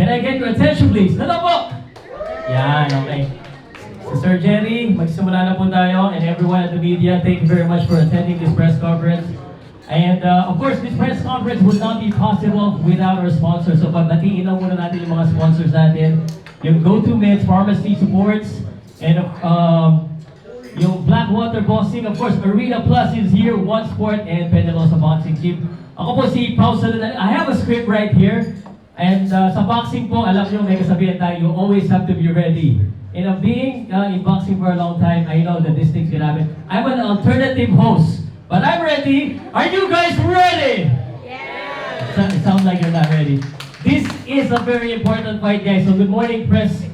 Can I get your attention please? Hello po! Yan, okay. Si Sir Jerry, magsimula na po tayo, and everyone at the media, thank you very much for attending this press conference. And of course, this press conference would not be possible without our sponsors. So pagbatiin lang muna natin yung mga sponsors natin. Yung Go-To Meds Pharmacy Supports, and yung Blackwater Boxing, of course, Arena Plus is here, One Sport, and Penalosa Boxing Team. Ako po si Pao Salunan. I have a script right here. And sa boxing po, alam nyo, may kasabihan tayo, you always have to be ready. And being in boxing for a long time, I know that these things can happen. I'm an alternative host, but I'm ready. Are you guys ready? Yeah. It sounds like you're not ready. This is a very important fight, guys. So good morning, press,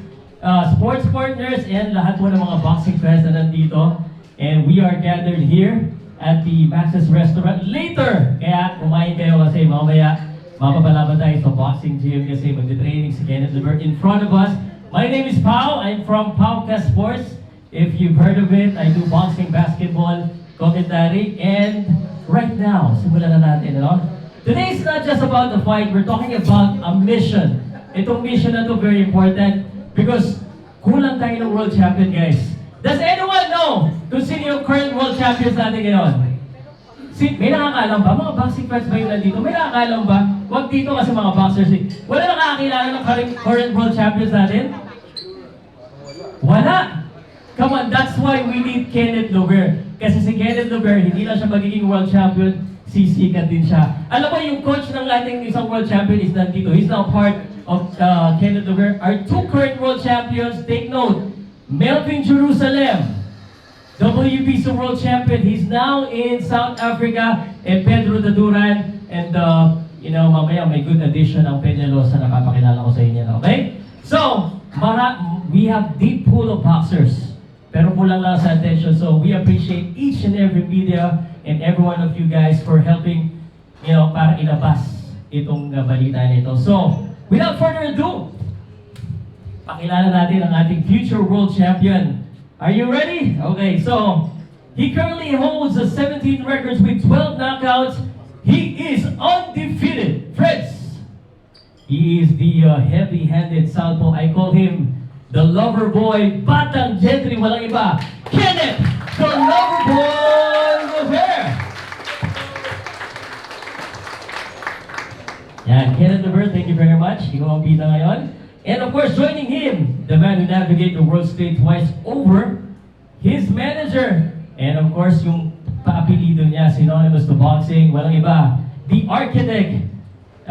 sports partners, and lahat po ng mga boxing fans na nandito. And we are gathered here at the Max's Restaurant later. Kaya kumain kayo kasi mamaya mapapalaban tayo sa boxing gym kasi magte-training si Kenneth Levert in front of us. My name is Pao. I'm from Pauka Sports. If you've heard of it, I do boxing, basketball, commentary, and right now, simulan na natin, ano? Today is not just about the fight. We're talking about a mission. Itong mission na to very important because kulang tayo ng world champion, guys. Does anyone know kung sino yung current world champions natin ngayon? May nakakalam ba? Mga boxing fans ba yung nandito? May nakakalam ba? Huwag dito kasi mga boxers. Wala nakakakilala ng current world champions natin? Wala! Come on, that's why we need Kenneth Levert. Kasi si Kenneth Levert, hindi lang siya magiging world champion, sisikat din siya. Alam mo, yung coach ng ating isang world champion is nandito. He's now part of Kenneth Levert. Our two current world champions, take note, Melvin Jerusalem, WBC World Champion. He's now in South Africa, and Pedro Daduran, and mamaya may good addition ang Penalosa na papakilala ko sa inyo, okay? So, we have deep pool of boxers, pero kulang lang sa attention, so we appreciate each and every media and every one of you guys for helping, para ilabas itong balita nito. So, without further ado, pakilala natin ang ating future world champion. Are you ready? Okay, so he currently holds 17 records with 12 knockouts. He is undefeated. Friends, he is the heavy-handed southpaw. I call him the lover boy, Batang Gentry, walang iba. Kenneth, the lover boy Levert. Yan, Kenneth Levert, thank you very much. Ikaw ang pita ngayon. And of course, joining him, the man who navigated the world stage twice over, his manager, and of course, yung paapelido niya, synonymous to boxing, walang iba, the architect,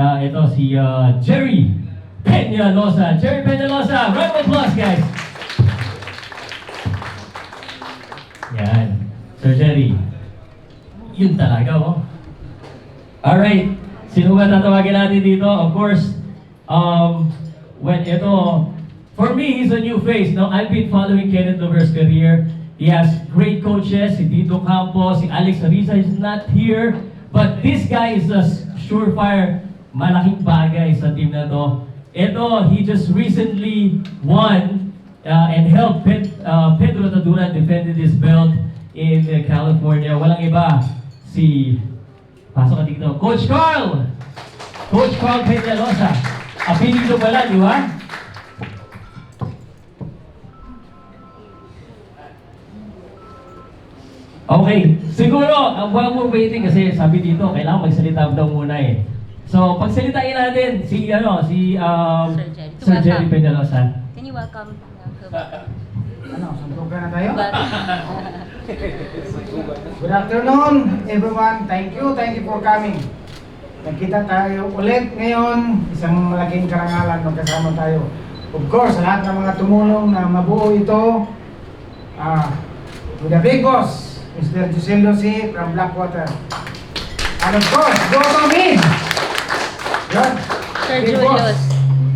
ito si Jerry Peñalosa. Jerry Peñalosa, round of applause, guys. Yan, Sir Jerry, yun talaga, oh. Alright, sino ba tatawagin natin dito? Of course, for me, he's a new face. Now, I've been following Kenneth Levert's career. He has great coaches. Si Dito Campos, si Alex Ariza is not here. But this guy is a surefire, malaking bagay sa team na to. He just recently won and helped Pedro Taduran defended his belt in California. Walang iba, pasok ka dito, Coach Carl! Coach Carl Peñalosa. Apelido pala, di ba? Okay, siguro, while we're waiting, kasi sabi dito, kailangan magsalita daw muna eh. So, pagsalitain natin, Sir Jerry Peñalosa. Can you welcome? Suntukan na tayo? Good afternoon, everyone. Thank you for coming. Nagkita tayo ulit ngayon, isang malaking karangalan magkasama tayo. Of course, lahat ng mga tumulong na mabuo ito, with the big boss, Mr. Gisello C. from Blackwater. And of course, go to me! Yun, Sir big Julius. boss.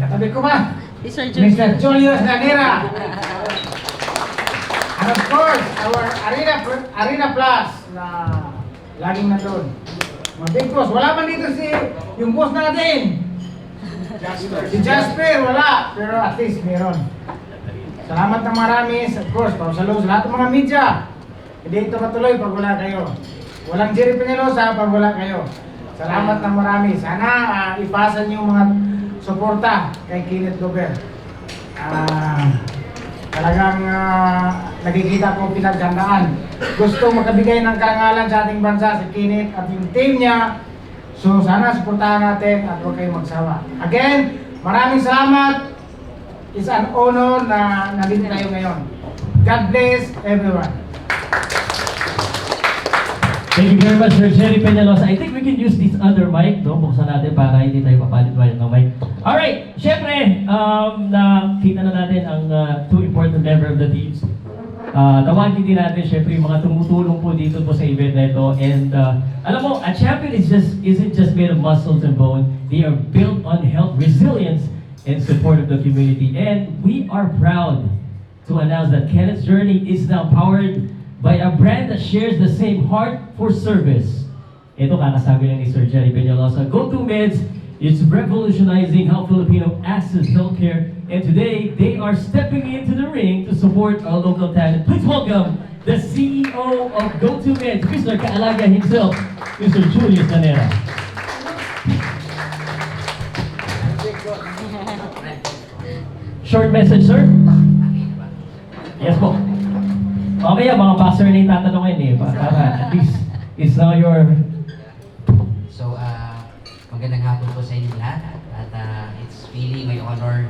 Katabi ko ba? Sir Julius. Mr. Julius Lanera. And of course, our Arena Plus na laging nandun. Mga big boss, wala man dito yung boss natin. Si Jasper, wala. Pero at least meron. Salamat ng marami. Of course, pausalos lahat ng mga media. Hindi ito matuloy pag wala kayo. Walang Jerry Peñalosa pag wala kayo. Salamat ng marami. Sana ipasa niyo mga suporta kay Kenneth Gober. Talagang nakikita ko pinaghandaan. Gusto makabigay ng karangalan sa ating bansa si Kenneth at yung team niya. So sana suportahan natin at huwag kayong magsawa. Again, maraming salamat. It's an honor na nandito tayo ngayon. God bless everyone. Thank you very much, Sir Jerry Peñalosa. I think we can use this other mic, no? Buksan natin para hindi tayo papalit-palit ng mic. Alright, syempre, nakita na natin ang two important member of the teams. Tawagin din natin, syempre, yung mga tumutulong po dito po sa event na ito. And alam mo, a champion isn't just made of muscles and bone. They are built on health, resilience, and support of the community. And we are proud to announce that Kenneth's journey is now powered by a brand that shares the same heart for service. Ito kakasabi lang ni Sir Jerry Peñalosa. GoToMeds is revolutionizing how Filipino access healthcare, and today they are stepping into the ring to support our local talent. Please welcome the CEO of GoToMeds, Mr. Kaalaga himself, Mr. Julius Lanera. Short message, sir? Yes po. Mamaya mga pastor na yung tatanungin eh. Para at least it's now your... So, magandang hapon po sa inyo lahat. At it's really my honor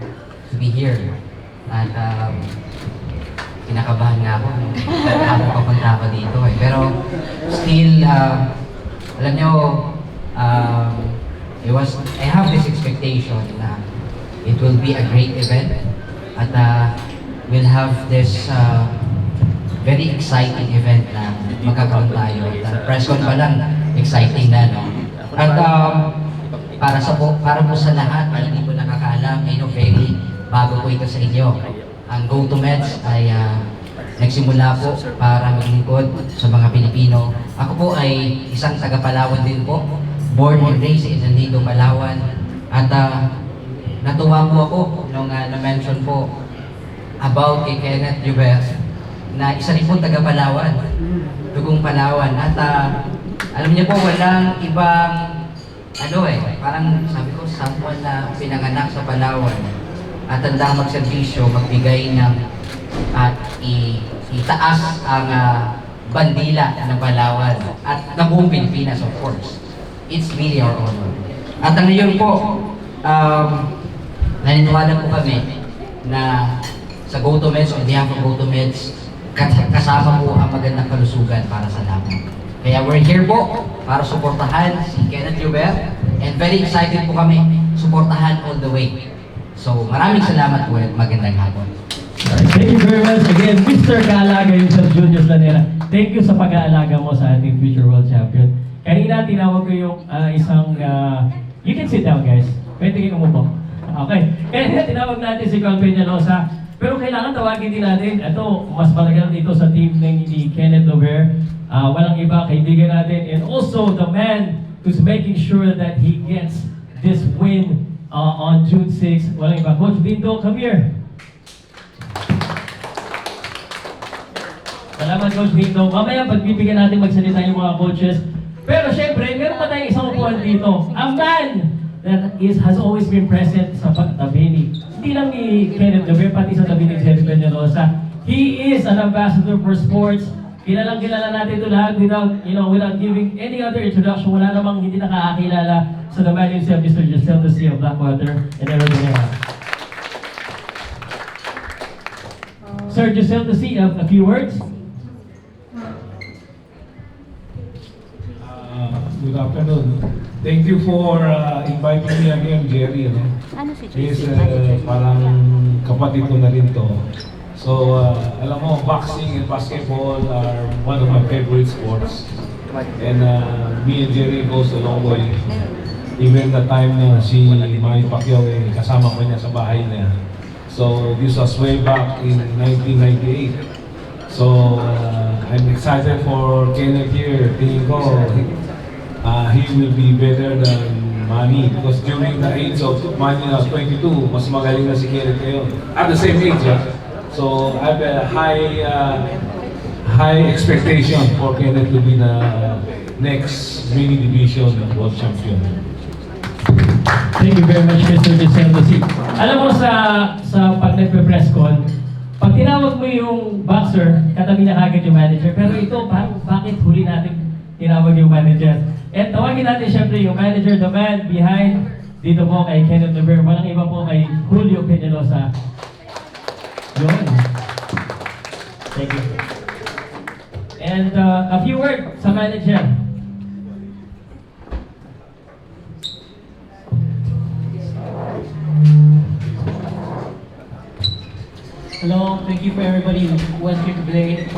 to be here. At kinakabahan nga ako. Habang papunta ako dito eh. Pero still, alam nyo, I have this expectation na it will be a great event. At we'll have this very exciting event na magkakaroon tayo. At press con pa lang, exciting na, no? At para po sa lahat na hindi po nakakaalam, I know very bago po ito sa inyo. Ang GoToMeds ay nagsimula po para maglingkod sa mga Pilipino. Ako po ay isang taga-Palawan din po. Born and raised in Andido, Palawan. At natuwa po ako nung na-mention po about kay Kenneth Gober na isa rin po taga-Palawan, dugong Palawan. At alam niyo po, walang ibang parang sabi ko, someone na pinanganak sa Palawan at handang magserbisyo, magbigay ng at itaas ang bandila ng Palawan at ng buong Pilipinas, of course. It's really our honor. At ngayon po, naniniwala po kami na sa GoToMeds, on behalf of GoToMeds, kasama po ang magandang kalusugan para sa lahat. Kaya we're here po para suportahan si Kenneth Gober, and very excited po kami suportahan all the way. So maraming salamat po at magandang hapon. Thank you very much again, Mr. Kaalaga himself, Julius Lanera. Thank you sa pag-aalaga mo sa ating future world champion. Kanina tinawag ko yung isang, you can sit down guys. Pwede kayo umupo. Okay. Kanina tinawag natin si Carl Peñalosa. Pero kailangan tawagin din natin, ito, mas malaga dito sa team ng ni Kenneth Gober. Walang iba, kaibigan natin. And also the man who's making sure that he gets this win on June 6. Walang iba. Coach Dindo, come here. Salamat, Coach Dindo. Mamaya pagbibigyan natin magsalita yung mga coaches. Pero syempre, meron pa tayong isang upuan dito. A man that has always been present sa tabi ni, hindi lang ni Kenneth Gober, pati sa tabi ni Jerry Peñalosa. He is an ambassador for sports. Kilalang-kilala natin ito lahat without giving any other introduction. Wala namang hindi nakakakilala sa the man himself, Mr. Giselle Ducy of Blackwater and everything else. Sir Giselle Ducy, a few words? Good afternoon. Thank you for inviting me again, Jerry. Ano si Yes, Tracy? parang kapatid ko na rin to. So, alam mo, boxing and basketball are one of my favorite sports. And me and Jerry goes a long way. Even the time na si Manny Pacquiao kasama ko niya sa bahay niya. So, this was way back in 1998. So, I'm excited for Kenneth here. Tingin ko, he will be better than Manny because during the age of Manny na 22, mas magaling na si Kenneth ngayon. At the same age, so I have a high expectation for Kenneth to be the next mini division world champion. Thank you very much, Mr. Vicente. Alam mo sa pag nagpe-press con, pag tinawag mo yung boxer, katabi niya kagad yung manager. Pero ito, bakit huli natin tinawag yung manager? At tawagin natin syempre yung manager, the man behind dito po kay Kenneth Navarre. Walang iba po kay Julio Peñalosa. Yun. Thank you. And a few words sa manager. Hello, thank you for everybody who went here today.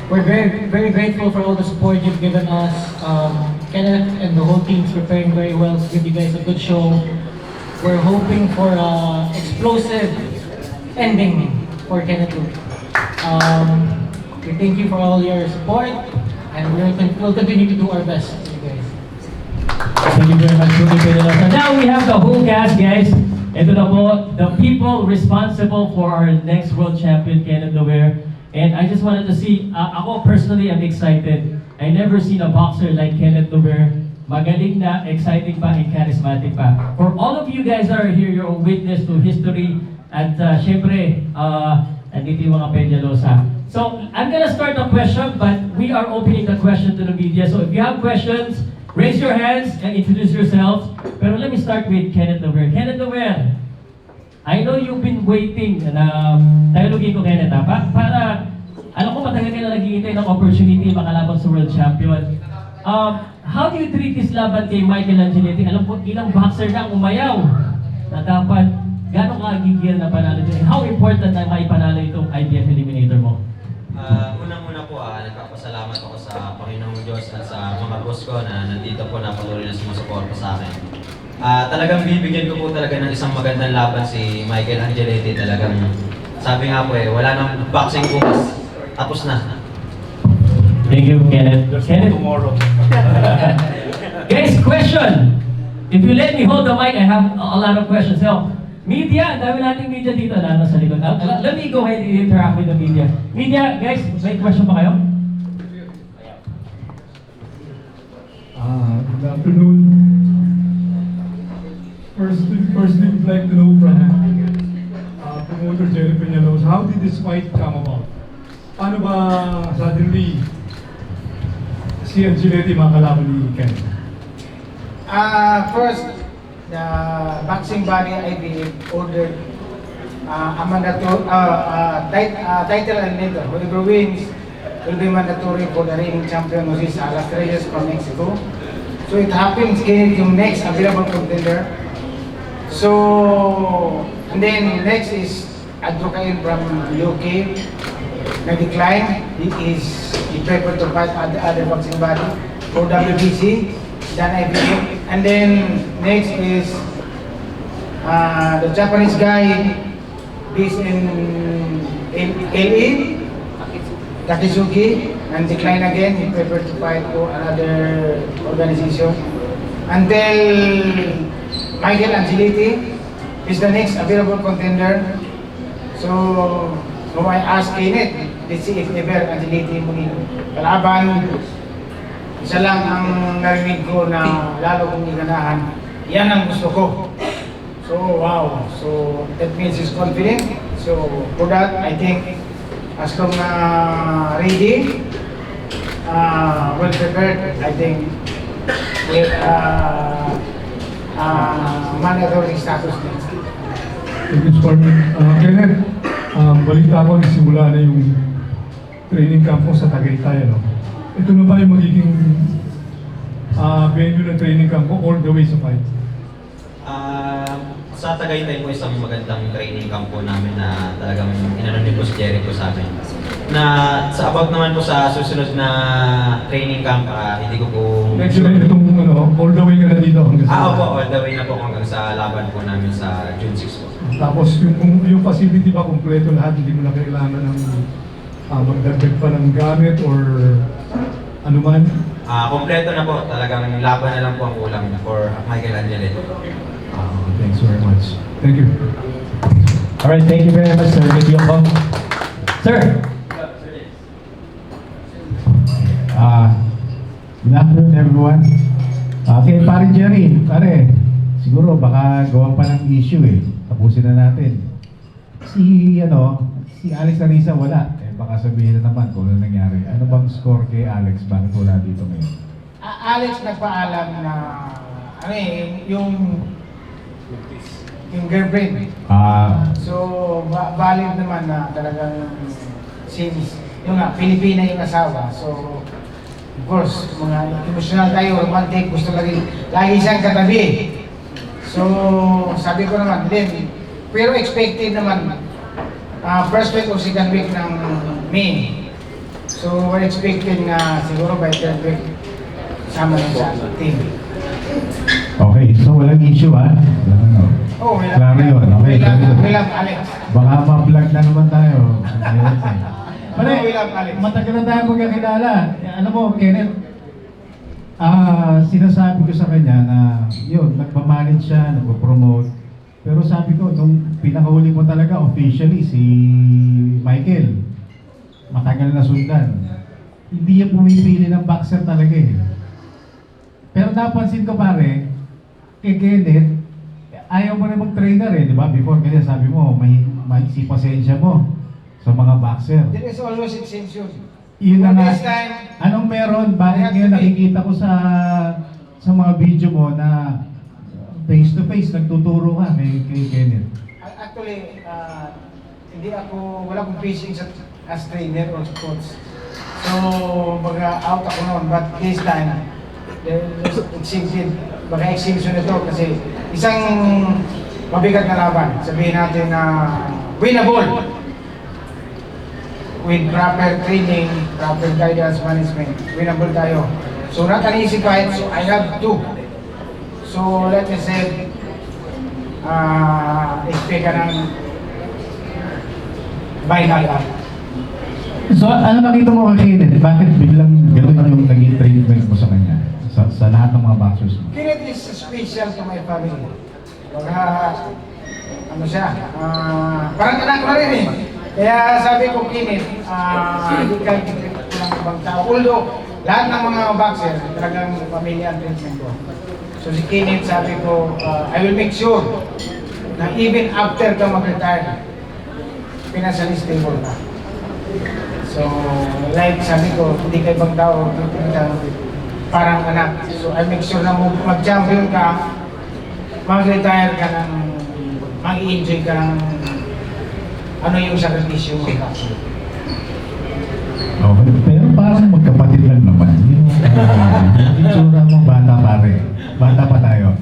We're very grateful for all the support you've given us. Kenneth and the whole team's preparing very well to give you guys a good show. We're hoping for an explosive ending for Kenneth too. We thank you for all your support, and we'll continue to do our best for you guys. Thank you very much, Julio Peñalosa. Now we have the whole cast, guys. Ito na po, the people responsible for our next world champion, Kenneth Navarre. And I just wanted to see, ako personally, I'm excited. I never seen a boxer like Kenneth Navarre. Magaling na, exciting pa, and charismatic pa. For all of you guys that are here, you're a witness to history. At syempre, andito yung mga Peñalosa. So, I'm gonna start a question, but we are opening the question to the media. So if you have questions, raise your hands and introduce yourselves. Pero let me start with Kenneth Navarre. Kenneth Navarre, I know you've been waiting na Tagalogin ko, Kenneth, para alam ko matagal ka na naghihintay ng opportunity makalaban sa world champion. How do you treat this laban kay Michael Angeletti? Alam ko ilang boxer na ang umayaw na dapat gano'ng kagigil na panalo din. How important na maipanalo itong IBF eliminator mo? Unang-una po, nagpapasalamat ako sa Panginoong Diyos at sa mga boss ko na nandito po na patuloy na sumusuporta sa akin. Talagang bibigyan ko po talaga ng isang magandang laban si Michael Angeletti. Talagang sabi nga po wala nang boxing bukas. Tapos na. Thank you, Kenneth. Kenneth, Tomorrow. guys, question! If you let me hold the mic, I have a lot of questions. So, media, dami nating media dito, lalo sa likod. Let me go ahead and interact with the media. Media, guys, may question pa kayo? Good afternoon. Firstly, we'd like to know from promoter Jerry Peñalosa, how did this fight come about? Paano ba suddenly si Angeletti makakalaban ni Ken? First, the boxing body IBF ordered a mandatory title eliminator. Whoever wins will be mandatory for the reigning champion, which is Las Reyes from Mexico. So it happens Kenneth yung next available contender. So, and then next is Advocain from UK. Na-decline. He preferred to fight other boxing body for WBC than IBF. And then next is the Japanese guy based in LA, Takizuki, and decline again. He preferred to fight for another organization. Until Michael Angeletti is the next available contender. So I asked Kenneth, let's see if ever Angeletti muli kalaban. Isa lang ang narinig ko na lalo kong iganahan. Yan ang gusto ko. So wow. So that means he's confident. So for that, I think as long na ready, well prepared, I think with mandatory status next. Thank you, Spartan. Kenneth, balita ko nagsimula na yung training camp mo sa Tagaytay, no? Ito na ba yung magiging venue ng training camp mo all the way sa fight? Sa Tagaytay po isang magandang training camp po namin na talagang inano ni Boss Jerry po sa amin. Na sa about naman po sa susunod na training camp, hindi ko po... Next year, itong all the way ka na dito hanggang sa... Opo, all the way na po hanggang sa laban po namin sa June 6 po. Tapos yung facility ba kompleto lahat, hindi mo na kailangan ng magdagdag pa ng gamit or ano man? Kompleto na po, talagang laban na lang po ang kulang for Michael Angeletti. Thanks very much. Thank you. Alright, thank you very much, Sir Nick Yoko. Sir! Good afternoon, everyone. Okay, pare Jerry, pare, siguro baka gawan pa ng issue eh. Tapusin na natin. Si Alex Arisa wala. Eh, baka sabihin na naman kung ano nangyari. Ano bang score kay Alex? Bakit wala dito ngayon? Alex nagpaalam na yung girlfriend. So, valid naman na talagang since yung Pilipina yung asawa. So, of course, mga emotional tayo, romantic, gusto lagi siyang katabi. So, sabi ko naman, then, pero expected naman, first week o second week ng May. So, we're expecting na siguro by third week, sama na sa team. Okay, so walang issue Oh, Klaro yun, okay. We love Alex. Baka ma-vlog na naman tayo. We love Alex. Matagal na tayo magkakilala. Alam mo, Kenneth, sinasabi ko sa kanya na yun, nagmamanage siya, nagpo-promote. Pero sabi ko, nung pinakahuli mo talaga officially si Michael, matagal na sundan. Hindi niya pumipili ng boxer talaga eh. Pero napansin ko pare, kay Kenneth, ayaw mo na mag-trainer eh, di ba? Before kasi sabi mo, may si pasensya mo sa mga boxer. There is always exemption. Yun na nga. This time, Anong meron? Bakit ngayon nakikita ko sa mga video mo na face to face nagtuturo ka kay Kenneth? actually, wala akong fishing as trainer or coach. So, out ako noon. But this time, there's exemption ito kasi isang mabigat na laban. Sabihin natin na winnable with proper training, proper guidance management. Winnable tayo. So not an easy fight, so I have to. So let me say, expect ka ng by knockout. So ano nakita mo kay Kenneth? Bakit biglang gano'n yung naging treatment mo sa kanya? Sa lahat ng mga boxers mo? Kenneth is special to my family. Parang anak ko na rin eh. Kaya sabi ko, Kenneth, hindi ka ng ibang tao. Although, lahat ng mga boxer, talagang pamilya ang treatment ko. So si Kenneth, sabi ko, I will make sure na even after ka mag-retire, financially stable ka. So, like sabi ko, hindi ka ibang tao, parang anak. So, I make sure na mag-champion ka, mag-retire ka ng, mag-enjoy ka ng ano yung sakripisyo mo. Okay, pero parang magkapatid lang naman. Yung itsura mo, bata pare. Bata pa tayo.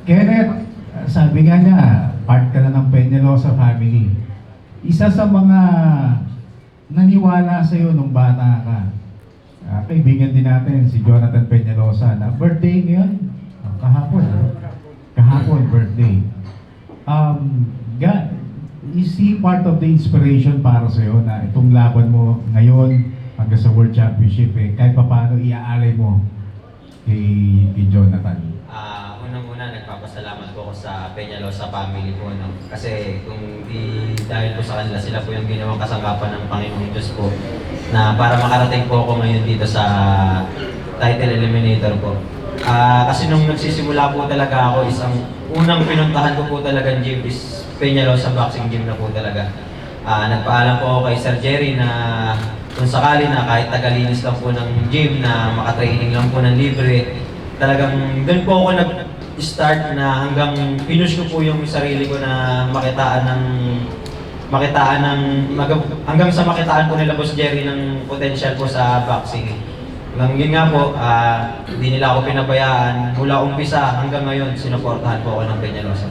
Kenneth, sabi nga niya, part ka na ng Peñalosa family. Isa sa mga naniwala sa'yo nung bata ka, kaibigan din natin si Jonathan Peñalosa na birthday ngayon, kahapon birthday. Is he part of the inspiration para sa'yo na itong laban mo ngayon hanggang sa World Championship kahit pa paano iaalay mo kay Jonathan? Unang-una, nagpapasalamat po ako sa Peñalosa family po, no? Kasi kung di dahil po sa kanila, sila po yung ginawang kasangkapan ng Panginoong Diyos po na para makarating po ako ngayon dito sa title eliminator po. Kasi nung nagsisimula po talaga ako, isang unang pinuntahan ko po talaga gym is Peñalosa boxing gym na po talaga. Nagpaalam po ako kay Sir Jerry na kung sakali na kahit tagalinis lang po ng gym na makatraining lang po ng libre, talagang doon po ako nag-start na hanggang pinush ko po yung sarili ko na hanggang sa makitaan po nila Boss Jerry ng potential po sa boxing. Hanggang yun nga po, hindi nila ako pinabayaan. Mula umpisa hanggang ngayon, sinuportahan po ako ng Peñalosa.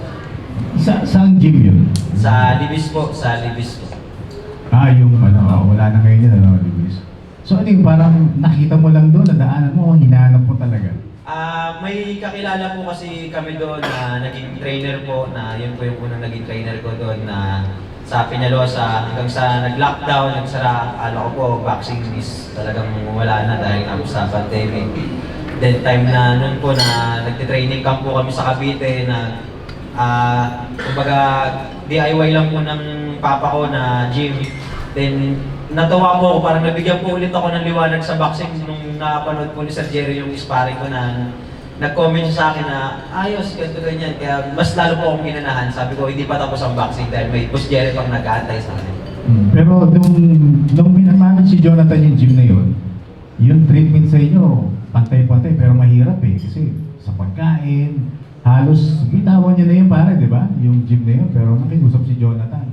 Saan gym yun? Sa Libis po, sa Libis po. Yung wala na ngayon yun, Libis. So ano yung parang nakita mo lang doon, nadaanan mo, hinahanap mo talaga? May kakilala po kasi kami doon na naging trainer po, na yun po yung unang naging trainer ko doon na sa Peñalosa hanggang sa nag-lockdown, nagsara, ko po, boxing is talagang wala na dahil nga po sa pandemic. Then time na noon po na nagtitraining camp po kami sa Cavite na kumbaga DIY lang po ng papa ko na gym. Then natuwa po ako, parang nabigyan po ulit ako ng liwanag sa boxing nung napanood po ni Sir Jerry yung sparring ko na nag-comment siya sa akin na ayos, ganito ganyan. Kaya mas lalo po akong ginanahan. Sabi ko, hindi pa tapos ang boxing dahil may Boss Jerry pang nag-aantay sa akin. Pero nung minamanage si Jonathan yung gym na yun, yung treatment sa inyo, pantay-pantay pero mahirap eh. Kasi sa pagkain, halos bitawan niya na yun pare, di ba? Yung gym na yun, pero nakiusap si Jonathan.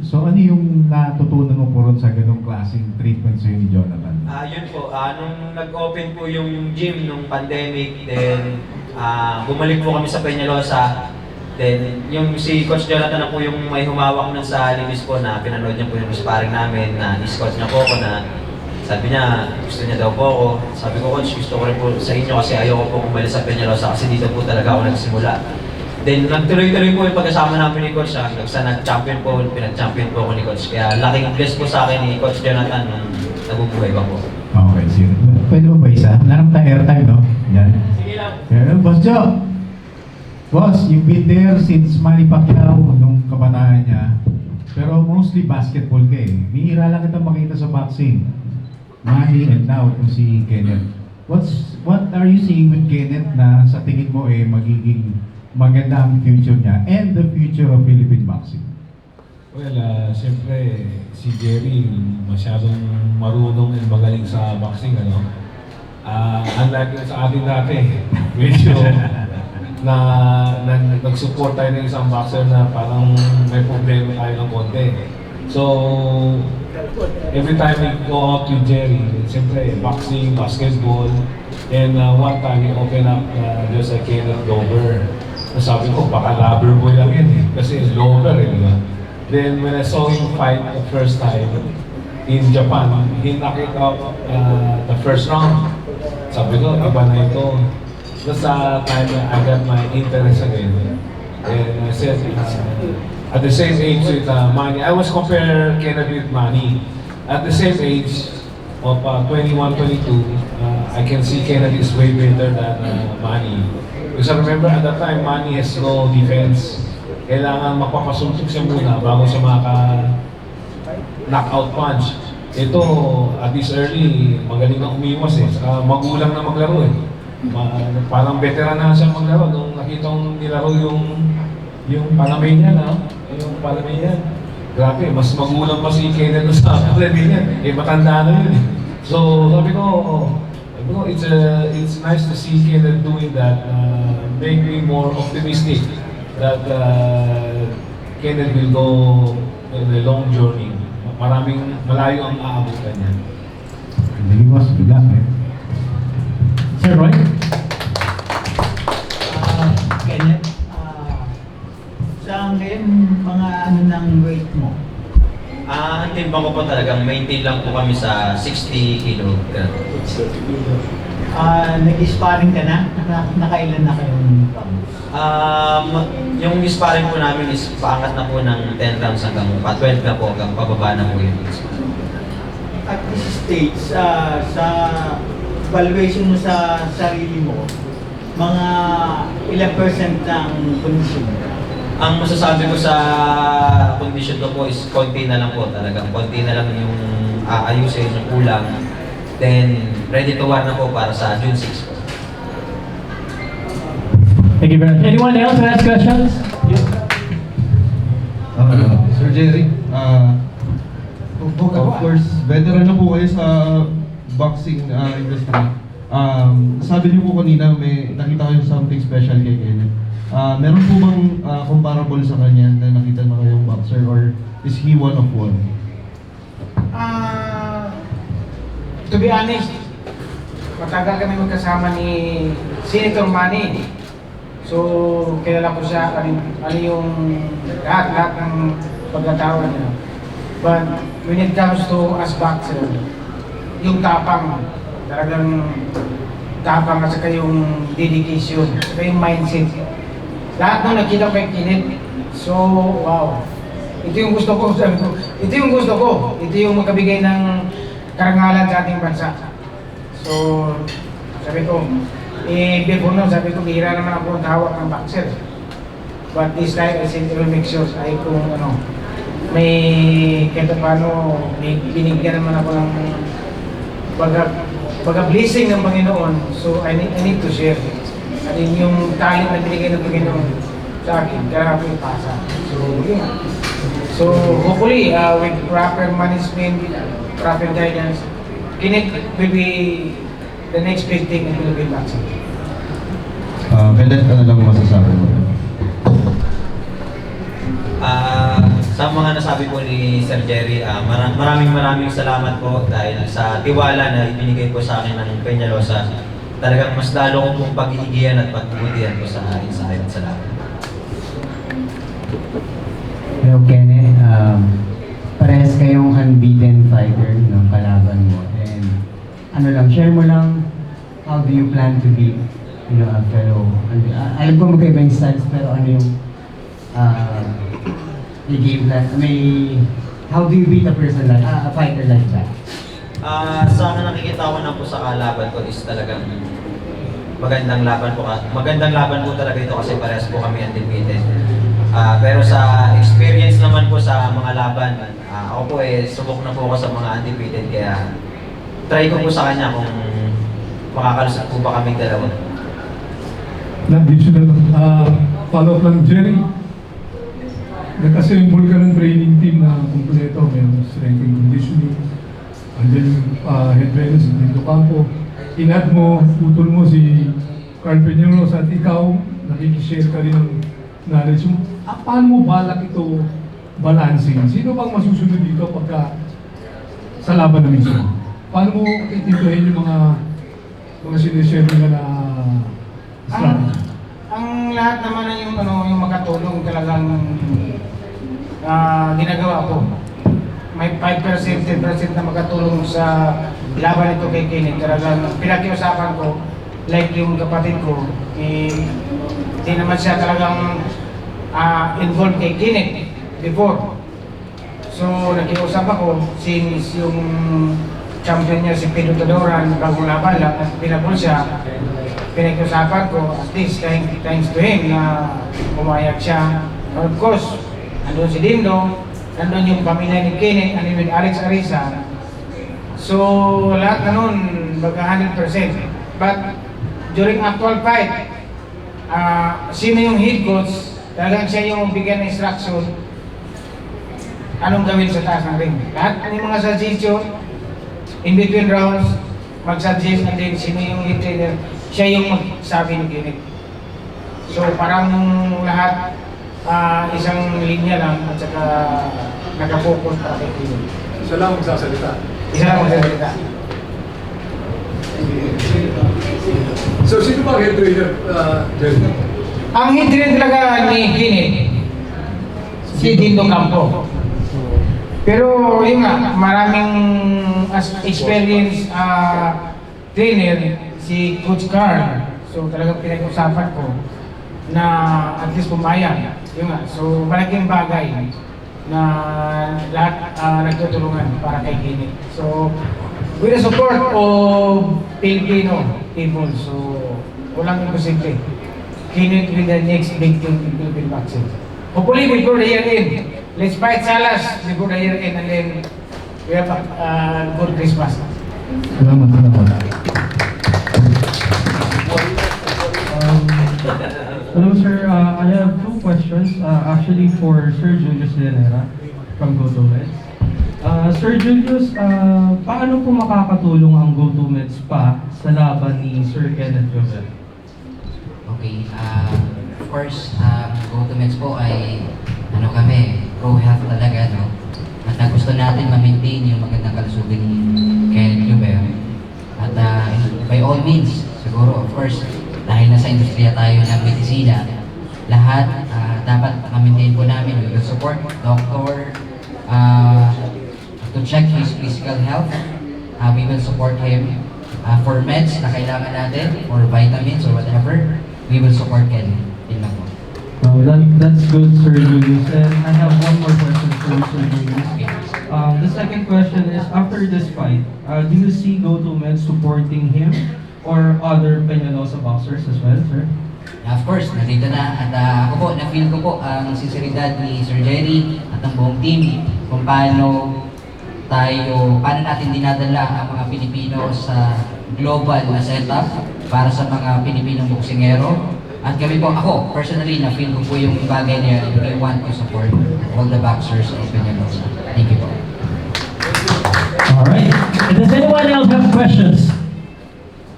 So ano yung natutunan mo po ron sa ganong klaseng treatment sa'yo ni Jonathan? Yun po, nung nag-open po yung gym nung pandemic, then bumalik po kami sa Peñalosa. Then yung si Coach Jonathan na po yung may humawak nun sa Libis po na pinanood niya po yung sparring namin na is-coach niya po ako na sabi niya gusto niya daw po ako. Sabi ko, Coach, gusto ko rin po sa inyo kasi ayoko po umalis sa Peñalosa kasi dito po talaga ako nagsimula. Then nagtuloy-tuloy po yung pagkasama namin ni Coach hanggang sa nag-champion po, pinag-champion po ako ni Coach. Kaya laking bless po sa akin ni Coach Jonathan nung nabubuhay pa po. Okay, sige. Pwede mo ba isa? Wala naman tayo airtime, no? Yan. Sige lang. Pero, Boss Joe! Boss, you've been there since Manny Pacquiao nung kabataan niya. Pero mostly basketball ka eh. Bihira lang kita makita sa boxing. Manny and now itong si Kenneth. What are you seeing with Kenneth na sa tingin mo eh magiging maganda ang future niya and the future of Philippine boxing? Well, siyempre, si Jerry masyadong marunong and magaling sa boxing, ano? Unlike sa atin dati, medyo nag-support tayo ng isang boxer na parang may problema tayo ng konti. So, every time we go out with Jerry, siyempre, boxing, basketball, and one time we open up just a Kenneth Dover. Sabi ko, baka lover boy lang yun eh, kasi lover eh, di ba? Then when I saw him fight the first time in Japan, he knocked it out the first round. Sabi ko, iba na ito. That's the time I got my interest again. And I said, at the same age with Manny, I was compared Kenneth with Manny. At the same age of 21, 22, I can see Kenneth is way better than Manny. Because I remember at that time, Manny has no defense. Kailangan mapapasuntok siya muna bago siya maka-knockout punch. Ito, at this early, magaling na umiwas eh. Saka magulang na maglaro eh. Parang veteran na siya maglaro. Nung nakita kong nilaro yung Panamanian, yung Panamanian. Grabe, mas magulang pa si Kenneth sa Panamanian. Eh, matanda na yun eh. So, sabi ko, it's nice to see Kenneth doing that. Make me more optimistic that Kenneth will go in a long journey. Malayo ang aabutan niya. Hindi mo, good luck eh. Sir Roy? Kenneth, saan ngayon mga ano ng weight mo? Ang timbang ko po talagang maintain lang po kami sa 60 kg. Nag-sparring ka na? Nakailan na kayong Yung sparring po namin is paangat na po ng 10 rounds hanggang 12 na po hanggang pababa na po yun. At this stage, sa valuation mo sa sarili mo, mga ilang percent ng kondisyon? Ang masasabi ko sa condition ko po is konti na lang po talagang. Konti na lang yung aayusin, yung kulang. Then, ready to war na po para sa June 6 po. Thank you very much. Anyone else who has questions? Yes. Sir Jerry, of course, veteran na po kayo sa boxing industry. Sabi niyo po kanina, may nakita kayo something special kay Kenneth. Meron po bang comparable sa kanya na nakita na kayong boxer or is he one of one? To be honest, matagal kami magkasama ni Senator Manny. So, kilala ko siya, ano yung lahat ng pagkatao niya. But when it comes to as boxer, yung tapang, talagang tapang at saka yung dedication, saka yung mindset. Lahat nung nakita ko kay Kenneth, so wow. Ito yung gusto ko, sabi ko. Ito yung gusto ko. Ito yung magkabigay ng karangalan sa ating bansa. So, sabi ko, before nun, sabi ko, bihira naman ako hawak ng boxer. But this time, I said, I will make sure ay kung may kahit paano, may binigyan naman ako ng baga blessing ng Panginoon. So, I need to share. yung talent na binigay ng Panginoon sa akin, kailangan ko ipasa. So, yun. So, hopefully, with proper management, proper guidance, Kinect will be the next big thing in Philippine boxing. Kailan ano lang masasabi mo? Sa mga nasabi po ni Sir Jerry, maraming salamat po dahil sa tiwala na ibinigay po sa akin ng Peñalosa. Talagang mas lalo ko pong pag-iigihan at pagbutihan po sa ensayo at salamat. Hello Kenneth, parehas kayong unbeaten fighter ng kalaban mo. And ano lang, share mo lang, how do you plan to beat, you know, a fellow, alam ko magkaiba yung styles, pero ano yung game plan, how do you beat a person like, a fighter like that? Sa akin nakikita ko na po sa kalaban ko is talagang magandang laban po talaga ito kasi parehas po kami undefeated. Pero sa experience naman po sa mga laban, ako po subok na po ako sa mga undefeated kaya try ko po sa kanya kung makakalusot po ba kaming dalawa. Additional follow-up lang, Jerry. Nag-assemble ka ng training team na kumpleto, may strength and conditioning, andyan yung head trainer si Dito Campo. In-add mo, utol mo si Carl Peñalos at ikaw, nakikishare ka rin ng knowledge mo. Paano mo balak ito balancing? Sino bang masusunod dito pagka sa laban na mismo? Paano mo itintuhin yung mga sinishare nila na strategy? Ang lahat naman ay yung makatulong talagang ginagawa ko. May 5%, 10% na makatulong sa laban ito kay Kinect. Talagang pinakiusapan ko, like yung kapatid ko, hindi naman siya talagang involved kay Kinect before. So nakiusap ako, since yung champion niya si Pedro Tadoran, bagong laban lang, at pinabol siya, pinakiusapan ko, at least thanks to him na pumayag siya. And of course, andun si Dindong, nandun yung pamilya ni Kinect, and with Alex Arisa. So lahat na nun, baga 100%. But during actual fight, sino yung head coach, talagang siya yung bigyan ng instruction anong gawin sa taas ng ring. Lahat ng mga suggestion, in between rounds, mag-suggest, and then sino yung head trainer, siya yung magsabi ni Kinect. So parang lahat isang linya lang at saka nakapokus para kay Kinect. Isa lang magsasalita. Isa lang magsasalita. So, sino ba ang head trainer, Jerry? Ang head trainer talaga ni Kinect, si Dindong Campo. Pero yun nga, maraming experience trainer, si Coach Carl. So talagang pinag-usapan ko na at least pumayag. Yun nga, so malaking bagay na lahat nagtutulungan para kay Kinect. So with the support of Filipino people, so walang imposible. Kinect with the next big thing in Philippine boxing. Hopefully before the year end, let's fight Salas before the year end, and then we have a good Christmas. Salamat. Hello sir, I have two questions actually for Sir Julius Llanera from GoToMeds. Sir Julius, paano po makakatulong ang GoToMeds pa sa laban ni Sir Kenneth Joseph? Okay, of course, GoToMeds po ay kami, pro-health talaga, no? At gusto natin ma-maintain yung magandang kalusugan ni Kenneth Joseph. At by all means, siguro, of course, dahil nasa industriya tayo ng medisina, lahat dapat ma-maintain po namin. We will support doctor to check his physical health. We will support him for meds na kailangan natin, or vitamins or whatever. We will support Ken. Yun lang po. That's good, Sir Julius. And I have one more question for Sir Julius. The second question is, after this fight, do you see GoToMeds supporting him or other Peñalosa boxers as well, sir? Of course, nandito na. At ako po, na-feel ko po ang sinseridad ni Sir Jerry at ang buong team kung paano paano natin dinadala ang mga Pilipino sa global na setup para sa mga Pilipinong boksingero. At kami po, ako, personally, na-feel ko po yung bagay na yun. We want to support all the boxers of Peñalosa. Thank you po. Alright. Does anyone else have questions?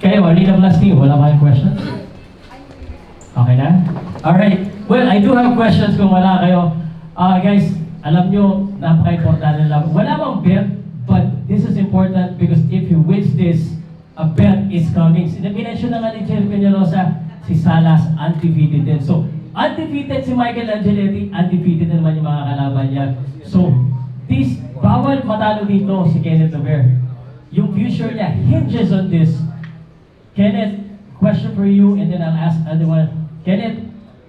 Kayo, Arena Plus team, wala ba yung questions? Okay na? Alright. Well, I do have questions kung wala kayo. Guys, alam nyo, napaka-importante lang. Wala bang bet, but this is important because if you win this, a bet is coming. Minention na nga ni Jerry Peñalosa, si Salas, undefeated din. So, undefeated si Michael Angeletti, undefeated naman yung mga kalaban niya. So, this, bawal matalo dito si Kenneth Navarre. Yung future niya hinges on this. Kenneth, question for you, and then I'll ask everyone. Kenneth,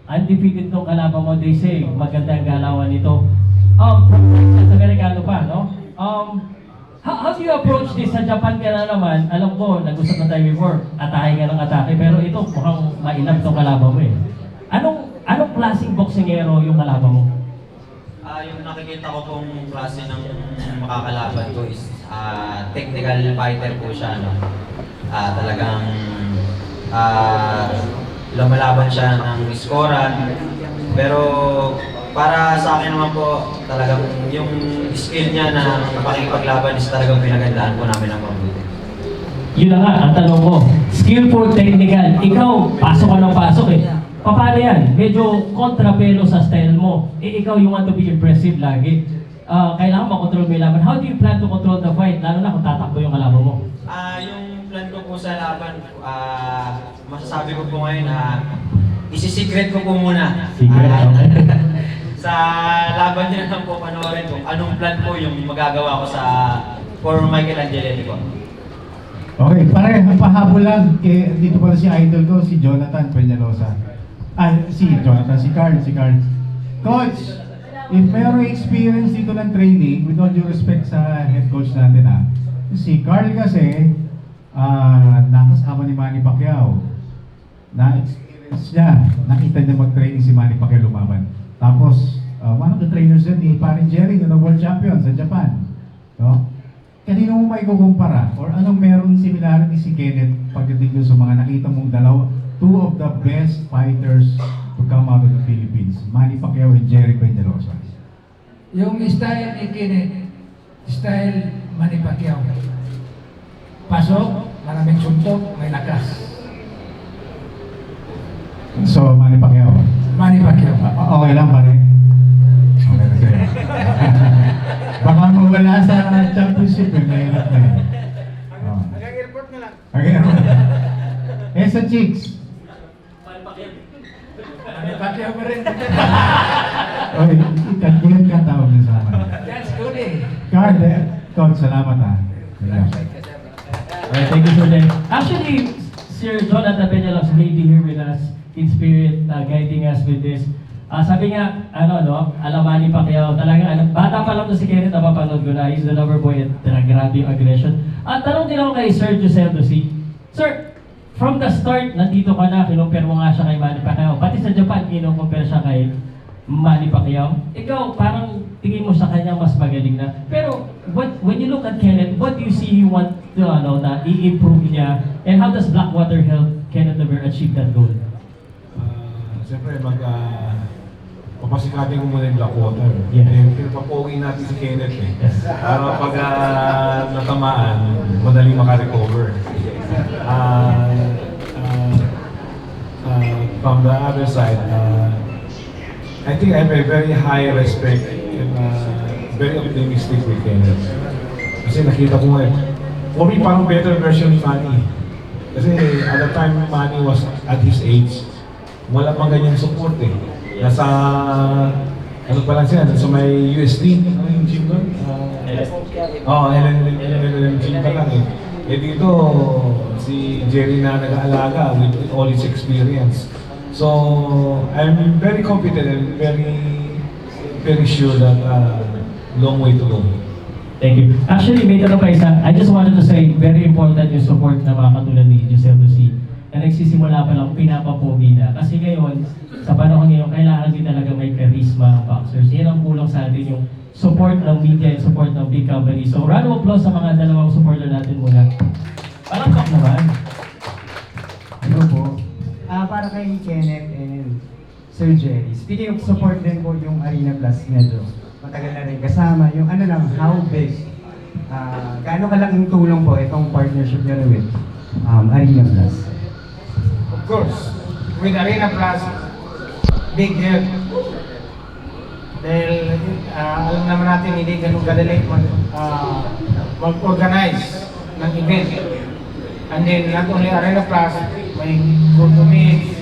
undefeated tong kalaban mo, they say, maganda ang galawan nito. Sa Amerikano pa, no? How do you approach this? Sa Japan ka na naman, alam ko, nag-usap na tayo before, atake ka ng atake, pero ito mukhang mainam itong kalaban mo eh. Anong klaseng boksingero yung kalaban mo? Yung nakikita ko pong klase ng makakalaban ko is technical fighter po siya. No? Talagang lumalaban siya ng skoran, pero para sa akin naman po, talagang yung skill niya na pakikipaglaban is talagang pinagandaan po namin ng mabuti. Yun na nga, ang tanong ko. Skillful, technical. Ikaw, pasok ka ng pasok eh. Paano yan? Medyo kontrapelo sa style mo. Ikaw you want to be impressive lagi. Kailangan makontrol mo yung laban. How do you plan to control the fight? Lalo na kung tatakbo yung kalaban mo. Yung plan ko po sa laban, masasabi ko po ngayon isi-secret ko po muna. Secret, okay. Sa laban niya lang po panoorin ko anong plan po yung magagawa ko sa for Michael Angeletti po. Okay, pahabol lang. Dito pala si idol ko, si Jonathan Peñalosa. Si Carl. Coach, if mayroong experience dito ng training, with all due respect sa head coach natin si Carl kasi, nakasama ni Manny Pacquiao. Na-experience niya, nakita niya mag-training si Manny Pacquiao lumaban. Tapos, one of the trainers din, ni Parin Jerry, na world champion sa Japan. No? Kanino mo may kukumpara? Or anong meron similarity si Kenneth pagdating doon sa mga nakita mong two of the best fighters to come out of the Philippines, Manny Pacquiao and Jerry Peñalosa? Yung style ni Kenneth, style Manny Pacquiao. Pasok, maraming suntok, may lakas. So, Manny Pacquiao. Manny Pacquiao. Okay lang pare. Okay na sa'yo. Baka mawala sa championship yung nahilap na yun. Nag-airport na lang. Okay. Sa chicks. Manny Pacquiao pa rin. Okay, ikat ka tawag na sa akin. That's good eh. Carl, Coach, salamat Alright, thank you, Sir Jen. Actually, Sir Jonathan Peñalosa may be here with us in spirit, guiding us with this. Sabi nga, alam Manny Pacquiao, talaga, bata pa lang to si Kenneth, napapanood ko na, he's the lover boy at grabe yung aggression. At tanong din ako kay Sir Josel Dosi. Sir, from the start, nandito ka na, kinumpare mo nga siya kay Manny Pacquiao. Pati sa Japan, kinumpare siya kay Manny Pacquiao. Ikaw, parang tingin mo sa kanya mas magaling na. Pero, when you look at Kenneth, what do you see you want to, na i-improve niya? And how does Blackwater help Kenneth Navarre achieve that goal? Siyempre, papasikatin ko muna yung Blackwater. Yeah. Pinapapogin natin si Kenneth eh. Para pag natamaan, madaling makarecover. From the other side, I think I have a very high respect and very optimistic with Kenneth. Kasi nakita ko nga for me, parang better version ni Manny. Kasi at the time Manny was at his age, wala pang ganyang support eh. Nasa, ano pa lang siya, nasa may USD, ano yung gym doon? LNM gym pa lang eh. Eh dito, si Jerry na nag-aalaga with all his experience. So, I'm very confident and very sure that long way to go. Thank you. Actually, may tanong pa isa. I just wanted to say, very important yung support na mga katulad ni Josel Dosi. na nagsisimula pa lang, pinapapogi na. Kasi ngayon, sa panahon ngayon, kailangan din talaga may charisma ang boxers. Yan ang kulang sa atin, yung support ng media and support ng big company. So, round of applause sa mga dalawang supporter natin muna. Palangkap naman. Ano po? Para kay Kenneth and Sir Jerry. Speaking of support din po yung Arena Plus medyo matagal na rin kasama. Yung ano lang, how big? Gaano kalaking tulong po itong partnership nyo with Arena Plus? Of course, with Arena Plus, big help. Dahil alam naman natin hindi ganun kadali mag-organize ng event. And then not only Arena Plus, may Good to Meet,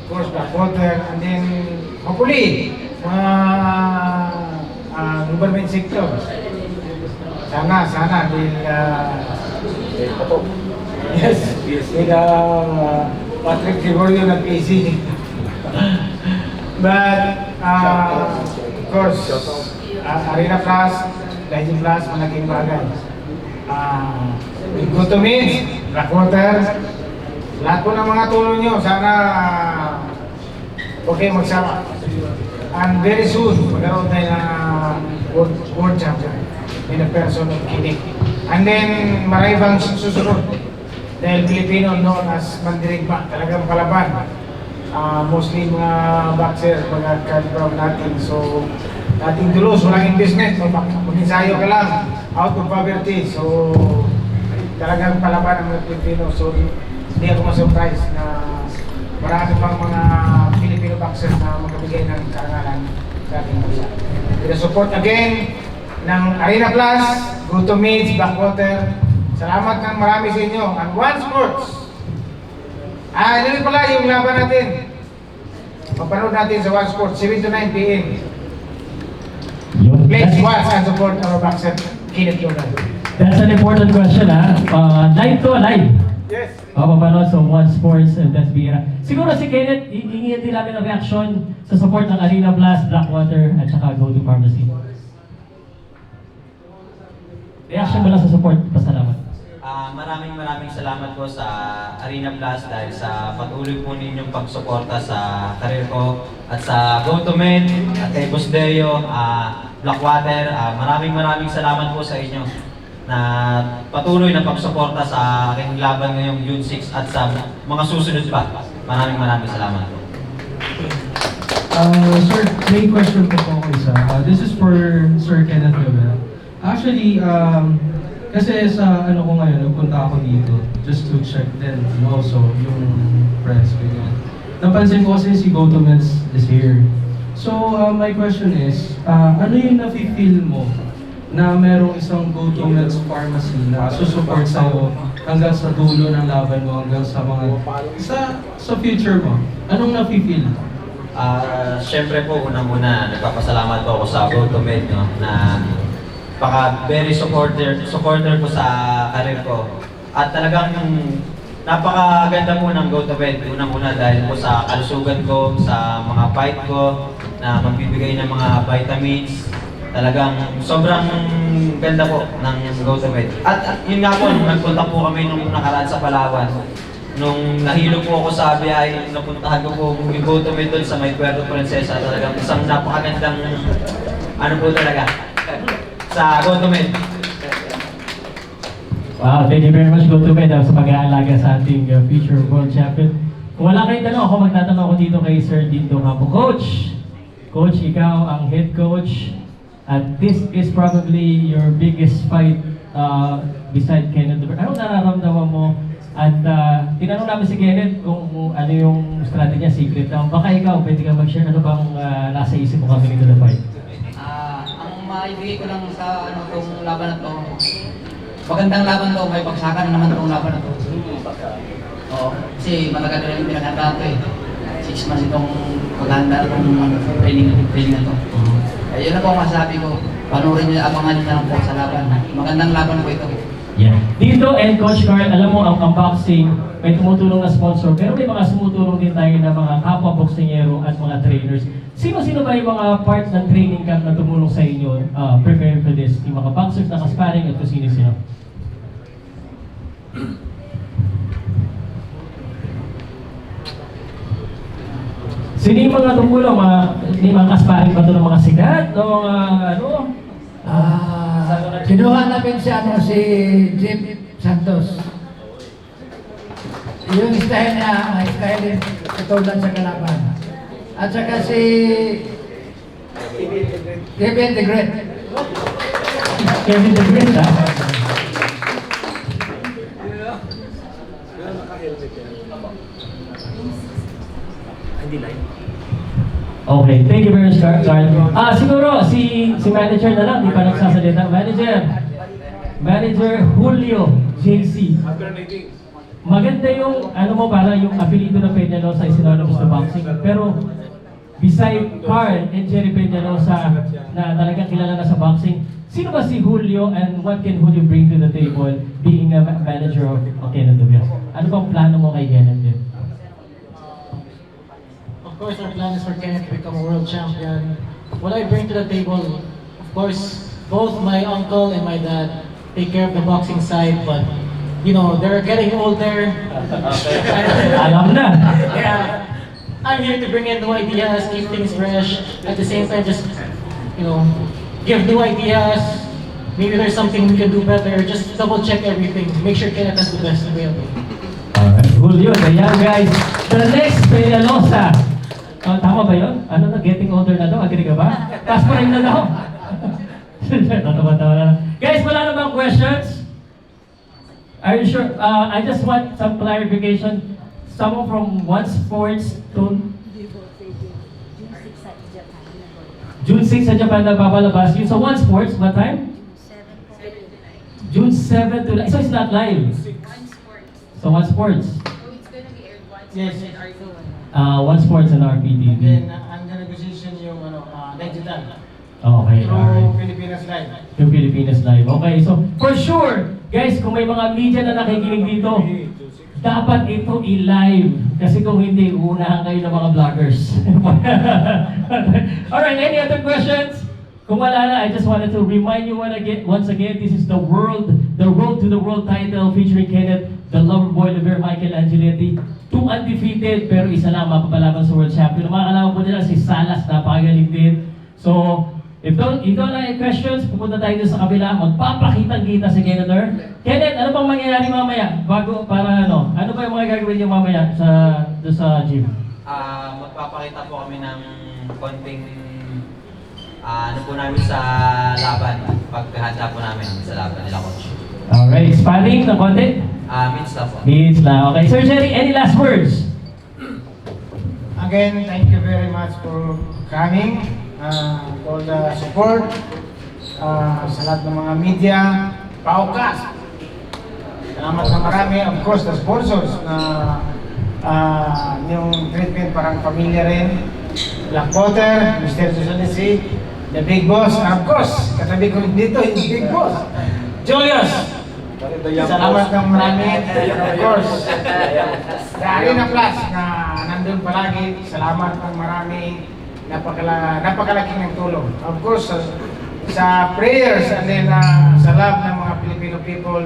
of course, Blackwater, and then hopefully, mga government sector. Sana, dahil yes, with Patrick Gregorio na PC. But, of course, Arena Plus, Legend Plus, malaking bagay. Good to Meet, Blackwater, lahat po ng mga tulong nyo, sana okay magsama. And very soon, magkaroon tayo na world champion in the person of Kinik. And then, marami bang susunod. Dahil Filipino known as Mandirigma, talagang kalaban. Mostly mga boxers, mga card natin. So, dating dulos, walang investment. Mag-ensayo ka lang, out of poverty. So, talagang palaban ang mga Filipino. So, hindi ako ma-surprise na marami pang mga Filipino boxers na magkabigay ng karangalan sa ating bansa. With the support again ng Arena Plus, Good to Meet, Blackwater, salamat ng marami sa inyo. And One Sports. Ito pala yung laban natin. Papanood natin sa One Sports, 7 to 9 p.m. Please watch and support our boxer, Kenneth Logan. That's an important question, ha? Live to, live. Yes. Papanood sa One Sports, that's Bira. Siguro si Kenneth, hingin din namin ang reaksyon sa support ng Arena Plus, Blackwater, at saka Go to Pharmacy. Reaction mo lang sa support, pasalamat. Maraming salamat po sa Arena Plus dahil sa patuloy po ninyong pagsuporta sa karir ko at sa Go to Men at kay Boss Deo, Blackwater. Maraming salamat po sa inyo na patuloy na pagsuporta sa aking laban ngayong June 6 at sa mga susunod pa. Maraming salamat po. Sir, may question po ako isa. This is for Sir Kenneth Logan. Actually, kasi sa ano ko ngayon, nagpunta ako dito just to check din also yung press. Napansin ko kasi si Gotomens is here. So, my question is, ano yung nafe-feel mo na merong isang Gotomens pharmacy na susupport sa'yo hanggang sa dulo ng laban mo, hanggang sa mga sa future mo? Anong nafe-feel? Siyempre po, unang-una, nagpapasalamat po ako sa Gotomed, no, na very supporter po sa karir ko. At talagang napakaganda po ng Gotomed, unang-una dahil po sa kalusugan ko, sa mga fight ko, na magbibigay ng mga vitamins. Talagang sobrang ganda po ng Gotomed. At yun nga po, nagpunta po kami nung nakaraan sa Palawan. Nung nahilo po ako sa biyahe, napuntahan ko po yung Gotomed doon sa may Puerto Princesa. Talagang isang napakagandang ano po talaga sa Gotomed. Wow, thank you very much, Gotomed, sa pag-aalaga sa ating future world champion. Kung wala kayong tanong, ako magtatanong ako dito kay Sir Dindo Campo. Coach, ikaw ang head coach. At this is probably your biggest fight beside Kenneth. Anong nararamdaman mo? At tinanong namin si Kenneth kung ano yung strategy niya, secret lang. Baka ikaw, pwede ka mag-share ano bang nasa isip mo kami nito na fight? Ang maibigay ko lang sa itong laban na to, magandang laban to, may pagsakan naman itong laban na to. Oo, kasi matagal na rin pinaghandaan to 6 months itong paghanda itong training na to. Yun na po ang masabi ko, panurin niyo, abangan niyo na lang po sa laban. Magandang laban po ito. Yeah. Dito and Coach Carl, alam mo ang boxing, may tumutulong na sponsor, pero may mga sumutulong din tayo na mga kapwa boksingero at mga trainers. Sino-sino ba yung mga part ng training camp na tumulong sa inyo prepare for this? Yung mga boxers na kasparing at kung sino-sino? Sino yung mga tumulong? Hindi mga kasparing ba ito ng mga sikat? O mga ano? Kinuha namin si Jim Santos. Yung style niya, style din katulad sa kalaban. At saka si Kevin the Great. Kevin the Great, ha? Okay, thank you very much, Carl. Siguro, si manager na lang, di pa nagsasalita. Manager Julio JC. Maganda yung, ano mo, para yung apelido ng Peñalosa ay synonymous to boxing. Pero, beside Carl and Jerry Peñalosa, na talagang kilala na sa boxing, sino ba si Julio and what can Julio bring to the table being a manager of Kenneth Duvias? Ano bang plano mo kay Kenneth din? Of course, our plan is for Kenneth to become a world champion. What I bring to the table, of course, both my uncle and my dad take care of the boxing side, but you know, they're getting older. Alam na. Yeah. I'm here to bring in new ideas, keep things fresh. At the same time, just, you know, give new ideas. Maybe there's something we can do better. Just double check everything. Make sure Kenneth has the best available. Alright, Julio, the young guys. The next Peñalosa. Tama ba yun? Ano na, getting older na daw? Agree ka ba? Taas pa rin na daw. Tatawa-tawa na lang. Guys, wala na bang questions? Are you sure? I just want some clarification. Someone from One Sports to June 6 sa Japan na papalabas. Yung sa One Sports, what time? June 7 to... So it's not live? So One Sports? Yes. One Sports and RPTV. Then, under negotiation yung digital. Okay, Through alright. Pilipinas Live. Yung Pilipinas Live. Okay, so for sure, guys, kung may mga media na nakikinig dito, dapat ito i-live. Kasi kung hindi, uunahan kayo ng mga vloggers. Alright, any other questions? Kung wala na, I just wanted to remind you once again, this is the road to the world title featuring Kenneth, the lover boy, the very Michael Angeletti. 2 undefeated, pero isa lang mapapalaban sa world champion. Makakalaban po nila si Salas, napakagaling din. So, if don't have questions, pupunta tayo dun sa kabila, magpapakitang-kita si Kenneth. Kenneth, ano bang mangyayari mamaya? Bago, para ano ba yung mga gagawin niyo mamaya sa gym? Magpapakita po kami ng konting ano po namin sa laban. Paghahanda po namin sa laban nila, coach. Alright, sparring na konti? Means na po. Means na. Okay, Sir Jerry, any last words? Again, thank you very much for coming. All the support. Sa lahat ng mga media. Paukas. Salamat na marami. Of course, the sponsors na yung treatment parang pamilya rin. Blackwater, Mr. Susanisi, the Big Boss. And of course, katabi ko dito yung Big Boss. Julius! Salamat ng marami. Of course, the Arena Plus na nandun palagi. Salamat ng marami. Napakalaking ng tulong. Of course, sa prayers and then sa love ng mga Filipino people,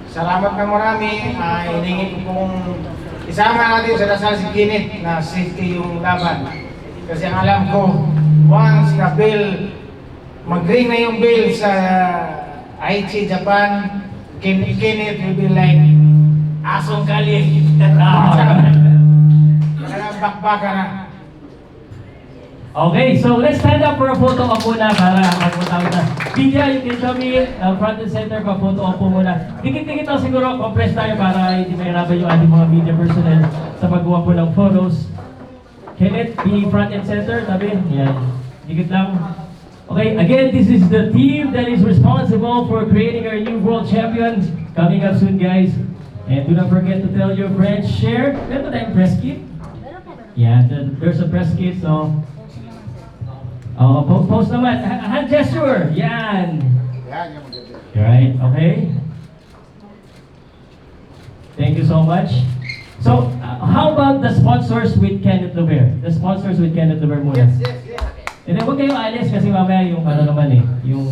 salamat ng marami. Hiningi ko pong isama natin sa dasal si Kenneth na safety yung laban. Kasi ang alam ko, once na bill, mag-ring na yung bill sa Aichi, Japan, Kenneth will be like asong kali. Bakbaka na. Okay, so let's stand up for a photo op muna para magpunta na. Vidya, you can show me front and center pa photo op muna. Dikit-dikit lang siguro, compress tayo para hindi mahirapan yung ating mga media personnel sa paggawa po ng photos. Kenneth, be front and center, tabi. Yan. Dikit lang. Okay, again, this is the team that is responsible for creating our new world champion. Coming up soon, guys. And do not forget to tell your friends, share. Meron tayong press kit? Yeah, there's a press kit, so... post naman. Hand gesture. Yan. Right, okay. Thank you so much. So, how about the sponsors with Kenneth Lover? The sponsors with Kenneth Lover muna. Yes. And then, huwag kayong alis kasi mamaya yung ano naman yung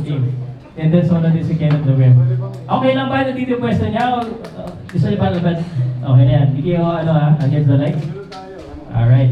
team. And then, so na din si Kenneth Lover. Okay lang ba? Nandito yung pwesto niya? Gusto niyo ba? Okay na yan. Hindi kayo, here's the light. Alright.